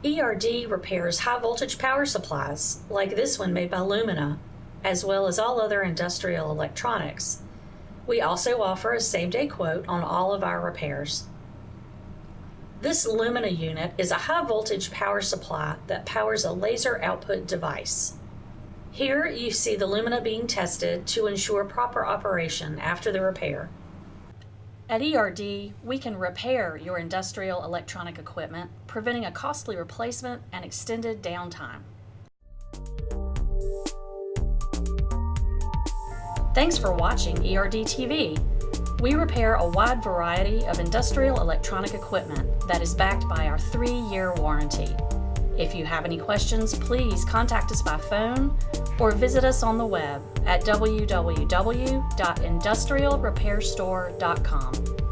ERD repairs high-voltage power supplies, like this one made by Lumina, as well as all other industrial electronics. We also offer a same-day quote on all of our repairs. This Lumina unit is a high-voltage power supply that powers a laser output device. Here you see the Lumina being tested to ensure proper operation after the repair. At ERD, we can repair your industrial electronic equipment, preventing a costly replacement and extended downtime. Thanks for watching ERD TV. We repair a wide variety of industrial electronic equipment that is backed by our 3-year warranty. If you have any questions, please contact us by phone or visit us on the web at www.industrialrepairstore.com.